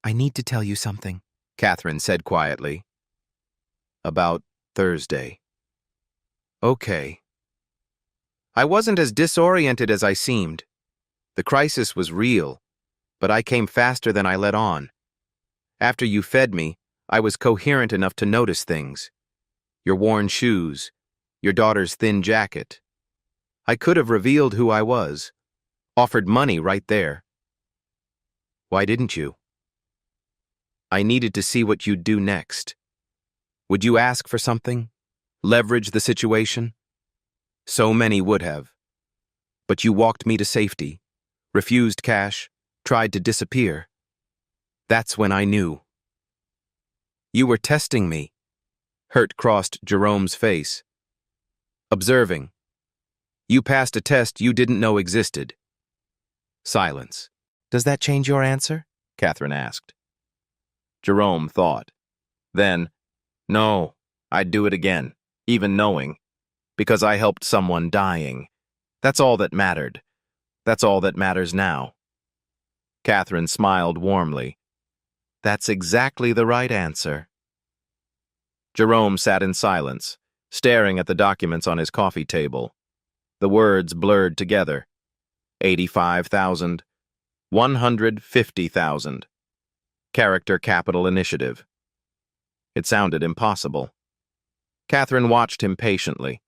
I need to tell you something, Catherine said quietly. About Thursday. Okay. I wasn't as disoriented as I seemed. The crisis was real, but I came faster than I let on. After you fed me, I was coherent enough to notice things. Your worn shoes, your daughter's thin jacket. I could have revealed who I was, offered money right there. Why didn't you? I needed to see what you'd do next. Would you ask for something? Leverage the situation? So many would have. But you walked me to safety, refused cash, tried to disappear. That's when I knew. You were testing me. Hurt crossed Jerome's face. Observing. You passed a test you didn't know existed. Silence. Does that change your answer? Catherine asked. Jerome thought. Then, no, I'd do it again, even knowing, because I helped someone dying. That's all that mattered. That's all that matters now. Catherine smiled warmly. That's exactly the right answer. Jerome sat in silence, staring at the documents on his coffee table. The words blurred together. 85,000, 150,000. Character Capital Initiative. It sounded impossible. Catherine watched him patiently.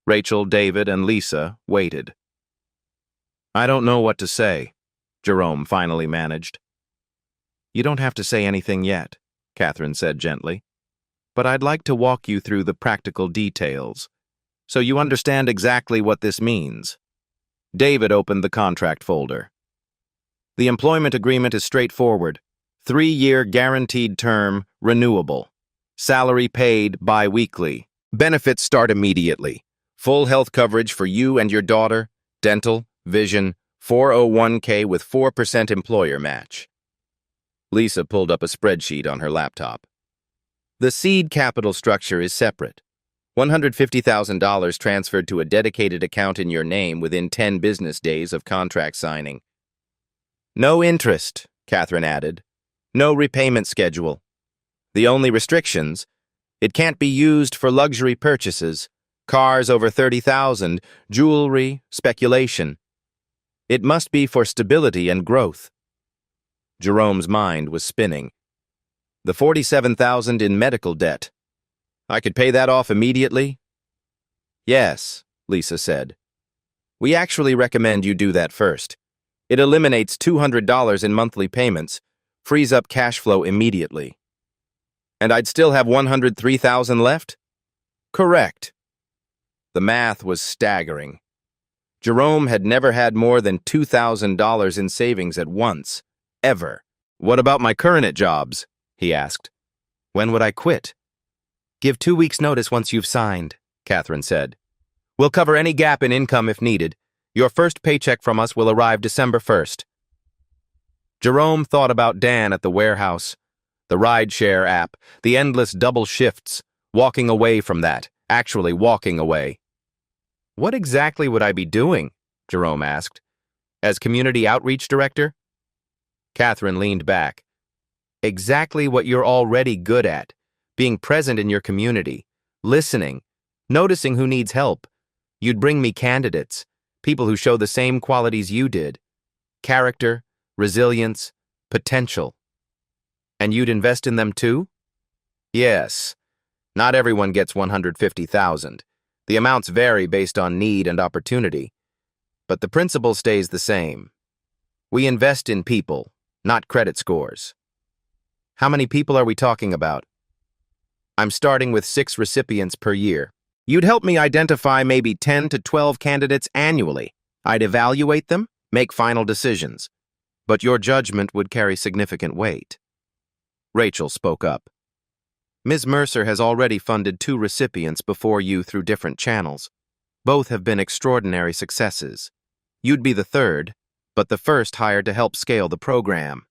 Rachel, David, and Lisa waited. I don't know what to say, Jerome finally managed. You don't have to say anything yet, Catherine said gently. But I'd like to walk you through the practical details, so you understand exactly what this means. David opened the contract folder. The employment agreement is straightforward. 3-year guaranteed term, renewable. Salary paid bi-weekly. Benefits start immediately. Full health coverage for you and your daughter, dental, vision, 401k with 4% employer match. Lisa pulled up a spreadsheet on her laptop. The seed capital structure is separate. $150,000 transferred to a dedicated account in your name within 10 business days of contract signing. No interest, Catherine added. No repayment schedule. The only restrictions, it can't be used for luxury purchases, cars over $30,000, jewelry, speculation. It must be for stability and growth. Jerome's mind was spinning. The $47,000 in medical debt. I could pay that off immediately? Yes, Lisa said. We actually recommend you do that first. It eliminates $200 in monthly payments, frees up cash flow immediately. And I'd still have $103,000 left? Correct. The math was staggering. Jerome had never had more than $2,000 in savings at once, ever. What about my current jobs? He asked. When would I quit? Give 2 weeks' notice once you've signed, Catherine said. We'll cover any gap in income if needed. Your first paycheck from us will arrive December 1st. Jerome thought about Dan at the warehouse, the rideshare app, the endless double shifts, walking away from that, actually walking away. What exactly would I be doing? Jerome asked. As community outreach director? Catherine leaned back. Exactly what you're already good at. Being present in your community, listening, noticing who needs help. You'd bring me candidates, people who show the same qualities you did. Character, resilience, potential. And you'd invest in them too? Yes. Not everyone gets 150,000. The amounts vary based on need and opportunity. But the principle stays the same. We invest in people, not credit scores. How many people are we talking about? I'm starting with 6 recipients per year. You'd help me identify maybe 10 to 12 candidates annually. I'd evaluate them, make final decisions. But your judgment would carry significant weight. Rachel spoke up. Ms. Mercer has already funded 2 recipients before you through different channels. Both have been extraordinary successes. You'd be the third, but the first hired to help scale the program.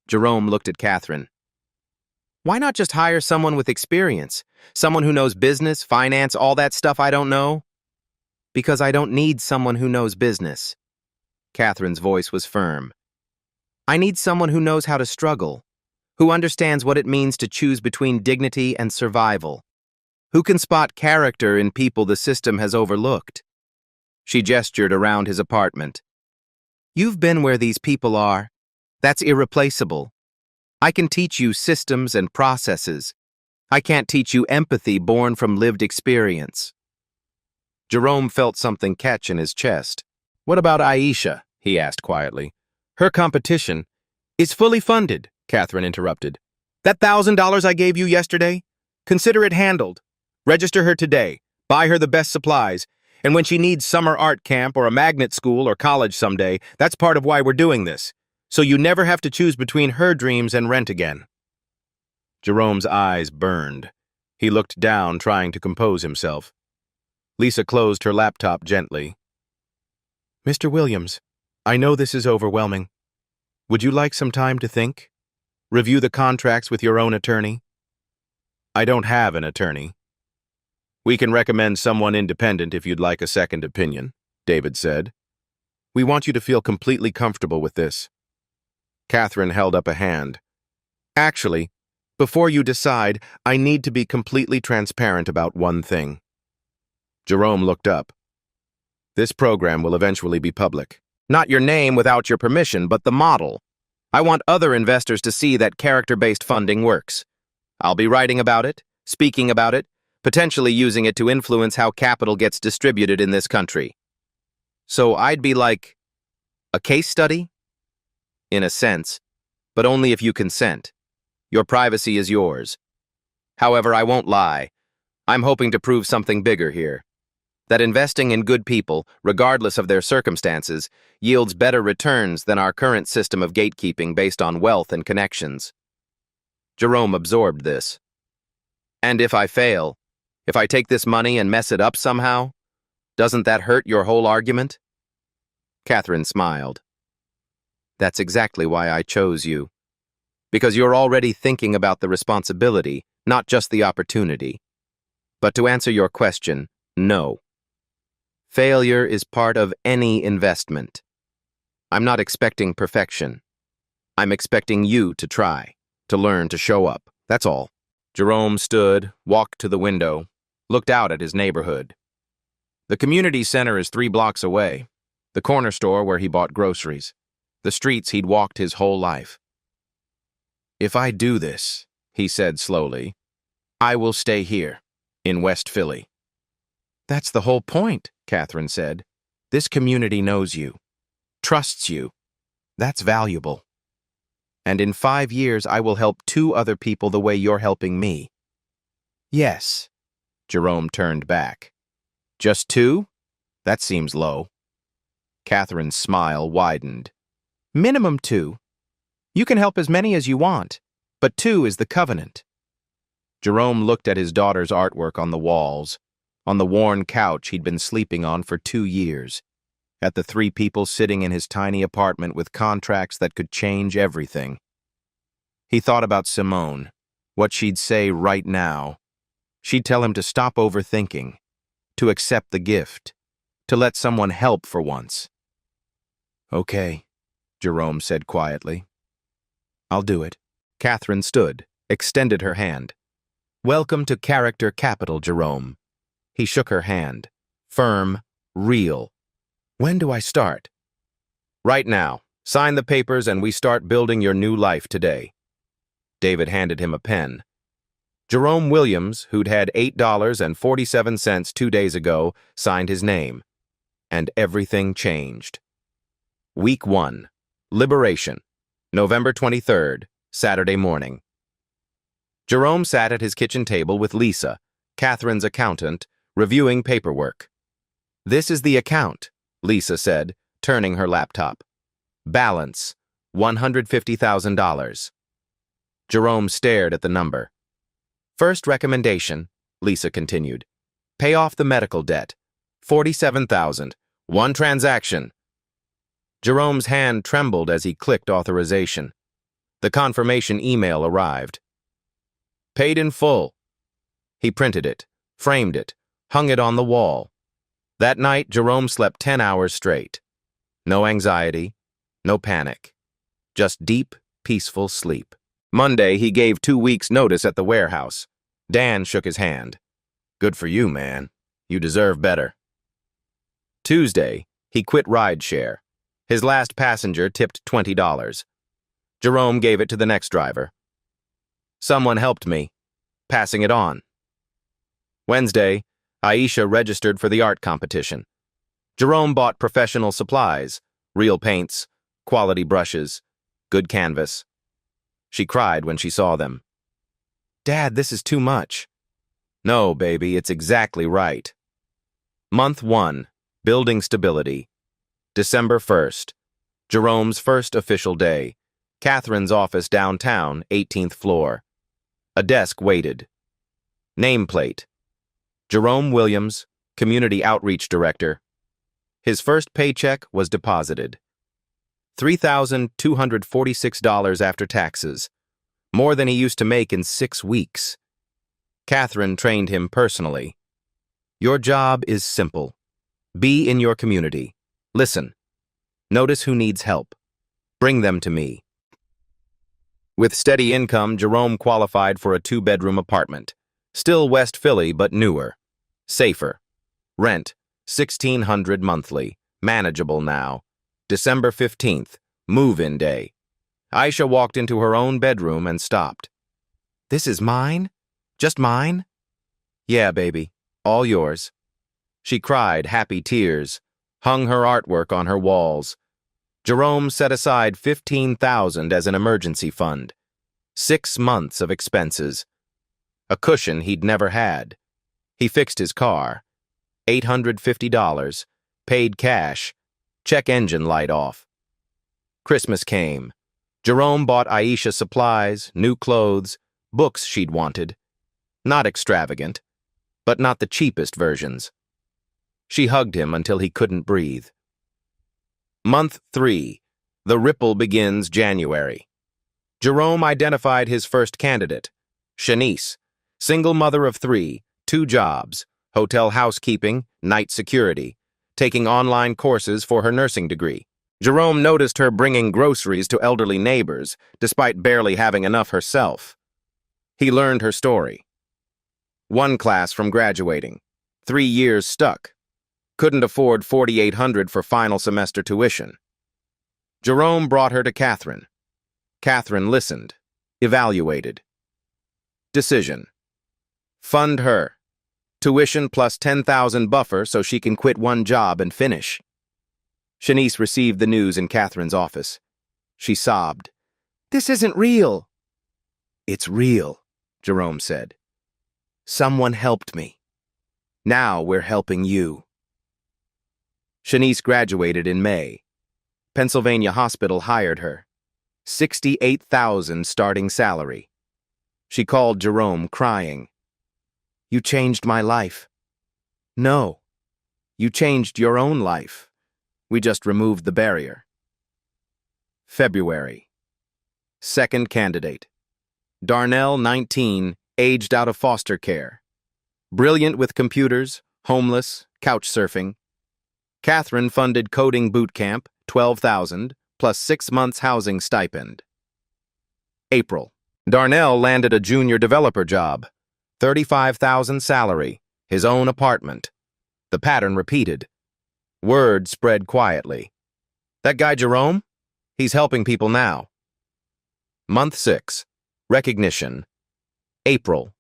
Jerome looked at Catherine. Why not just hire someone with experience? Someone who knows business, finance, all that stuff I don't know? Because I don't need someone who knows business. Catherine's voice was firm. I need someone who knows how to struggle, who understands what it means to choose between dignity and survival, who can spot character in people the system has overlooked. She gestured around his apartment. You've been where these people are. That's irreplaceable. I can teach you systems and processes. I can't teach you empathy born from lived experience. Jerome felt something catch in his chest. What about Aisha? He asked quietly. Her competition is fully funded, Catherine interrupted. That $1,000 I gave you yesterday? Consider it handled. Register her today. Buy her the best supplies. And when she needs summer art camp or a magnet school or college someday, that's part of why we're doing this. So you never have to choose between her dreams and rent again. Jerome's eyes burned. He looked down, trying to compose himself. Lisa closed her laptop gently. Mr. Williams, I know this is overwhelming. Would you like some time to think? Review the contracts with your own attorney? I don't have an attorney. We can recommend someone independent if you'd like a second opinion, David said. We want you to feel completely comfortable with this. Catherine held up a hand. Actually, before you decide, I need to be completely transparent about one thing. Jerome looked up. This program will eventually be public. Not your name without your permission, but the model. I want other investors to see that character-based funding works. I'll be writing about it, speaking about it, potentially using it to influence how capital gets distributed in this country. So I'd be like a case study? In a sense, but only if you consent. Your privacy is yours. However, I won't lie. I'm hoping to prove something bigger here. That investing in good people, regardless of their circumstances, yields better returns than our current system of gatekeeping based on wealth and connections. Jerome absorbed this. And if I fail, if I take this money and mess it up somehow, doesn't that hurt your whole argument? Catherine smiled. That's exactly why I chose you. Because you're already thinking about the responsibility, not just the opportunity. But to answer your question, no. Failure is part of any investment. I'm not expecting perfection. I'm expecting you to try, to learn to show up. That's all. Jerome stood, walked to the window, looked out at his neighborhood. The community center is 3 blocks away, the corner store where he bought groceries, the streets he'd walked his whole life. If I do this, he said slowly, I will stay here, in West Philly. That's the whole point, Catherine said. This community knows you, trusts you. That's valuable. And in 5 years, I will help 2 other people the way you're helping me. Yes. Jerome turned back. Just 2? That seems low. Catherine's smile widened. Minimum 2. You can help as many as you want, but 2 is the covenant. Jerome looked at his daughter's artwork on the walls, on the worn couch he'd been sleeping on for 2 years, at the 3 people sitting in his tiny apartment with contracts that could change everything. He thought about Simone, what she'd say right now. She'd tell him to stop overthinking, to accept the gift, to let someone help for once. Okay, Jerome said quietly. I'll do it. Catherine stood, extended her hand. "Welcome to Character Capital, Jerome." He shook her hand. Firm, real. "When do I start?" "Right now. Sign the papers and we start building your new life today." David handed him a pen. Jerome Williams, who'd had $8.47 2 days ago, signed his name. And everything changed. Week 1. Liberation. November 23rd, Saturday morning. Jerome sat at his kitchen table with Lisa, Catherine's accountant, reviewing paperwork. "This is the account," Lisa said, turning her laptop. "Balance, $150,000. Jerome stared at the number. "First recommendation," Lisa continued. "Pay off the medical debt. $47,000. One transaction." Jerome's hand trembled as he clicked authorization. The confirmation email arrived. "Paid in full." He printed it, framed it, hung it on the wall. That night, Jerome slept 10 hours straight. No anxiety, no panic. Just deep, peaceful sleep. Monday, he gave 2 weeks' notice at the warehouse. Dan shook his hand. "Good for you, man. You deserve better." Tuesday, he quit rideshare. His last passenger tipped $20. Jerome gave it to the next driver. "Someone helped me. Passing it on." Wednesday, Aisha registered for the art competition. Jerome bought professional supplies, real paints, quality brushes, good canvas. She cried when she saw them. "Dad, this is too much." "No, baby, it's exactly right." Month 1. Building stability. December 1st. Jerome's first official day. Catherine's office downtown, 18th floor. A desk waited. Nameplate. Jerome Williams, Community Outreach Director. His first paycheck was deposited. $3,246 after taxes, more than he used to make in 6 weeks. Catherine trained him personally. "Your job is simple. Be in your community. Listen. Notice who needs help. Bring them to me." With steady income, Jerome qualified for a 2-bedroom apartment. Still West Philly, but newer. Safer. Rent, $1,600 monthly. Manageable now. December 15th, move-in day. Aisha walked into her own bedroom and stopped. "This is mine? Just mine?" "Yeah, baby. All yours." She cried happy tears, hung her artwork on her walls. Jerome set aside $15,000 as an emergency fund. 6 months of expenses. A cushion he'd never had. He fixed his car. $850, paid cash, check engine light off. Christmas came. Jerome bought Aisha supplies, new clothes, books she'd wanted. Not extravagant, but not the cheapest versions. She hugged him until he couldn't breathe. Month 3. The ripple begins January. Jerome identified his first candidate, Shanice, single mother of 3, 2 jobs, hotel housekeeping, night security, taking online courses for her nursing degree. Jerome noticed her bringing groceries to elderly neighbors, despite barely having enough herself. He learned her story. 1 class from graduating, 3 years stuck. Couldn't afford $4,800 for final semester tuition. Jerome brought her to Catherine. Catherine listened, evaluated. Decision. Fund her. Tuition plus $10,000 buffer so she can quit 1 job and finish. Shanice received the news in Catherine's office. She sobbed. "This isn't real." "It's real," Jerome said. "Someone helped me. Now we're helping you." Shanice graduated in May. Pennsylvania Hospital hired her. $68,000 starting salary. She called Jerome, crying. "You changed my life." "No, you changed your own life. We just removed the barrier." February. Second candidate. Darnell, 19, aged out of foster care. Brilliant with computers, homeless, couch surfing. Catherine funded coding boot camp, $12,000, plus 6 months housing stipend. April. Darnell landed a junior developer job. 35,000 salary, his own apartment. The pattern repeated. Word spread quietly. That guy Jerome? He's helping people now. Month 6. Recognition. April.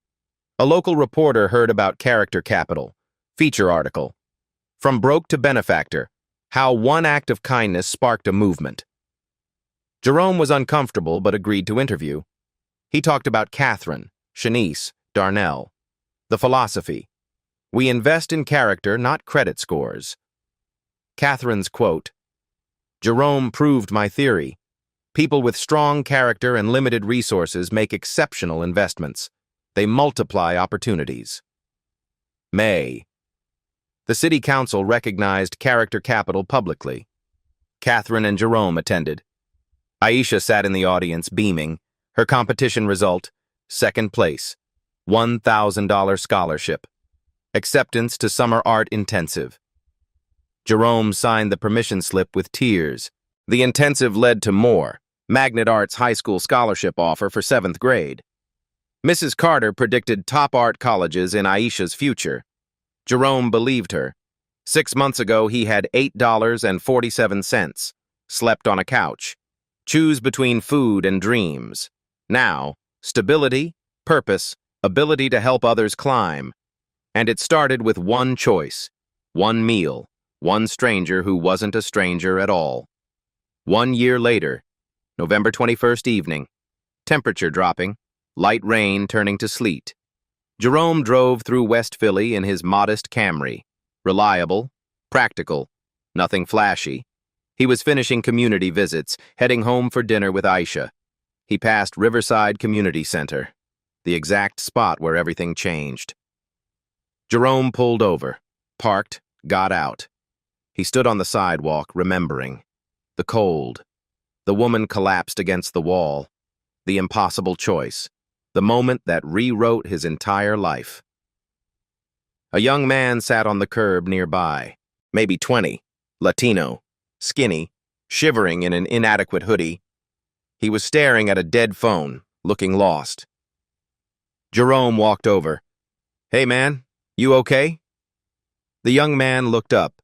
A local reporter heard about character capital. Feature article. From broke to benefactor. How one act of kindness sparked a movement. Jerome was uncomfortable but agreed to interview. He talked about Catherine, Shanice, Darnell. The philosophy. We invest in character, not credit scores. Catherine's quote. Jerome proved my theory. People with strong character and limited resources make exceptional investments. They multiply opportunities. May. The city council recognized character capital publicly. Catherine and Jerome attended. Aisha sat in the audience, beaming. Her competition result, second place, $1,000 scholarship. Acceptance to summer art intensive. Jerome signed the permission slip with tears. The intensive led to more, Magnet Arts high school scholarship offer for 7th grade. Mrs. Carter predicted top art colleges in Aisha's future. Jerome believed her. 6 months ago, he had $8.47, slept on a couch. Choose between food and dreams. Now, stability, purpose, ability to help others climb. And it started with one choice, one meal, one stranger who wasn't a stranger at all. 1 year later, November 21st evening, temperature dropping, light rain turning to sleet. Jerome drove through West Philly in his modest Camry. Reliable, practical, nothing flashy. He was finishing community visits, heading home for dinner with Aisha. He passed Riverside Community Center, the exact spot where everything changed. Jerome pulled over, parked, got out. He stood on the sidewalk, remembering. The cold. The woman collapsed against the wall. The impossible choice. The moment that rewrote his entire life. A young man sat on the curb nearby, maybe 20, Latino, skinny, shivering in an inadequate hoodie. He was staring at a dead phone, looking lost. Jerome walked over. Hey man, you okay? The young man looked up.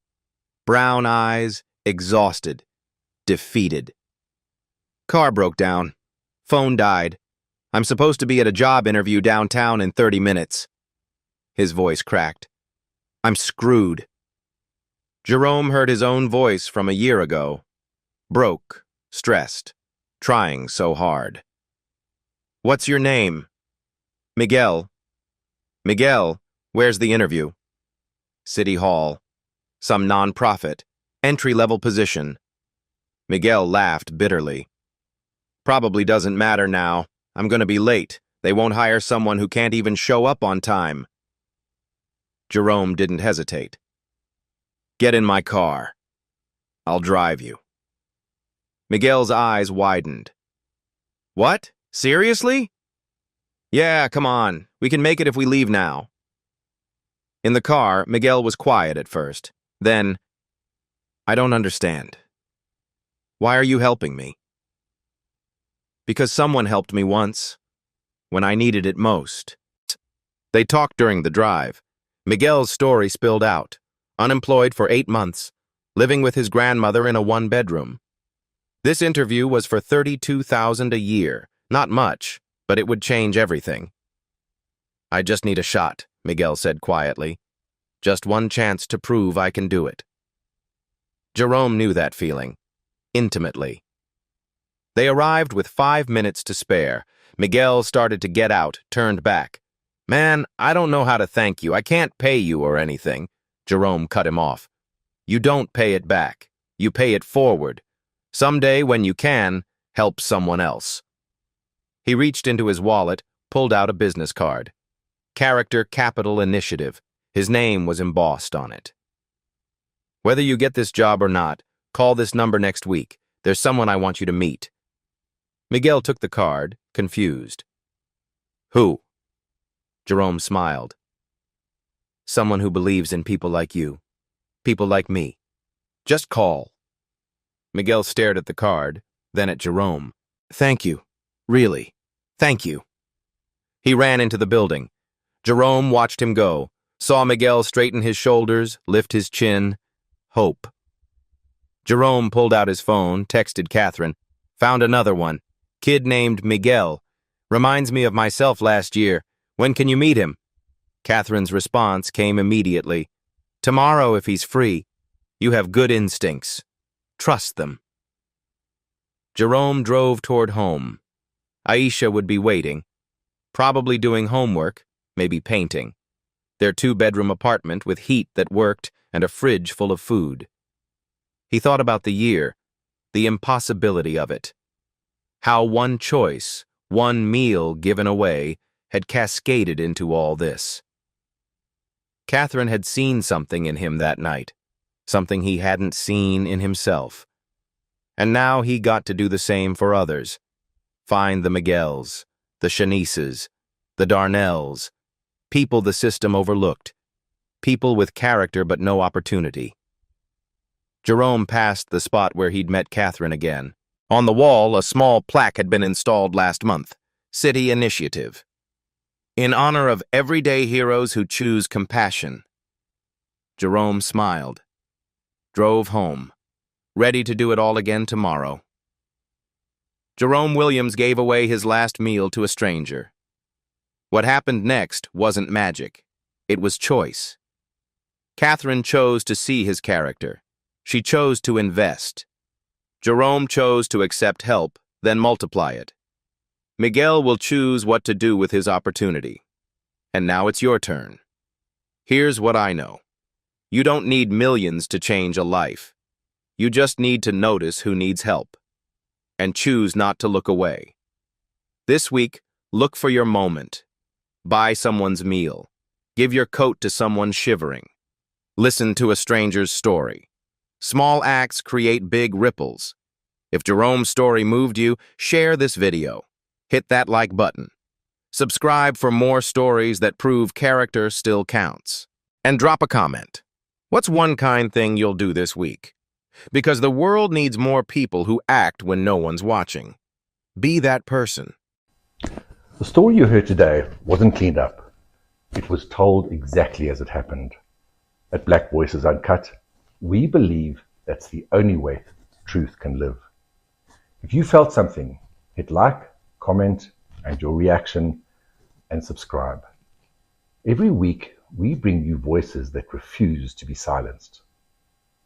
Brown eyes, exhausted, defeated. Car broke down. Phone died. I'm supposed to be at a job interview downtown in 30 minutes. His voice cracked. I'm screwed. Jerome heard his own voice from a year ago. Broke, stressed, trying so hard. What's your name? Miguel. Miguel, where's the interview? City Hall. Some nonprofit, entry-level position. Miguel laughed bitterly. Probably doesn't matter now. I'm going to be late. They won't hire someone who can't even show up on time. Jerome didn't hesitate. Get in my car. I'll drive you. Miguel's eyes widened. What? Seriously? Yeah, come on. We can make it if we leave now. In the car, Miguel was quiet at first. Then, I don't understand. Why are you helping me? Because someone helped me once, when I needed it most. They talked during the drive. Miguel's story spilled out. Unemployed for 8 months, living with his grandmother in a one-bedroom. This interview was for $32,000 a year. Not much, but it would change everything. I just need a shot, Miguel said quietly. Just one chance to prove I can do it. Jerome knew that feeling, intimately. They arrived with 5 minutes to spare. Miguel started to get out, turned back. Man, I don't know how to thank you. I can't pay you or anything. Jerome cut him off. You don't pay it back. You pay it forward. Someday, when you can, help someone else. He reached into his wallet, pulled out a business card. Character Capital Initiative. His name was embossed on it. Whether you get this job or not, call this number next week. There's someone I want you to meet. Miguel took the card, confused. Who? Jerome smiled. Someone who believes in people like you. People like me. Just call. Miguel stared at the card, then at Jerome. Thank you. Really. Thank you. He ran into the building. Jerome watched him go, saw Miguel straighten his shoulders, lift his chin. Hope. Jerome pulled out his phone, texted Catherine, found another one. Kid named Miguel. Reminds me of myself last year. When can you meet him? Catherine's response came immediately. Tomorrow if he's free. You have good instincts. Trust them. Jerome drove toward home. Aisha would be waiting, probably doing homework, maybe painting. Their two-bedroom apartment with heat that worked and a fridge full of food. He thought about the year, the impossibility of it. How one choice, one meal given away, had cascaded into all this. Catherine had seen something in him that night, something he hadn't seen in himself. And now he got to do the same for others. Find the Miguels, the Shanices, the Darnells, people the system overlooked, people with character but no opportunity. Jerome passed the spot where he'd met Catherine again. On the wall, a small plaque had been installed last month. City Initiative. In honor of everyday heroes who choose compassion. Jerome smiled. Drove home. Ready to do it all again tomorrow. Jerome Williams gave away his last meal to a stranger. What happened next wasn't magic. It was choice. Catherine chose to see his character. She chose to invest. Jerome chose to accept help, then multiply it. Miguel will choose what to do with his opportunity. And now it's your turn. Here's what I know. You don't need millions to change a life. You just need to notice who needs help. And choose not to look away. This week, look for your moment. Buy someone's meal. Give your coat to someone shivering. Listen to a stranger's story. Small acts create big ripples. If Jerome's story moved you, share this video. Hit that like button. Subscribe for more stories that prove character still counts. And drop a comment. What's one kind thing you'll do this week? Because the world needs more people who act when no one's watching. Be that person. The story you heard today wasn't cleaned up. It was told exactly as it happened. At Black Voices Uncut, we believe that's the only way truth can live. If you felt something, hit like, comment, and your reaction, and subscribe. Every week, we bring you voices that refuse to be silenced.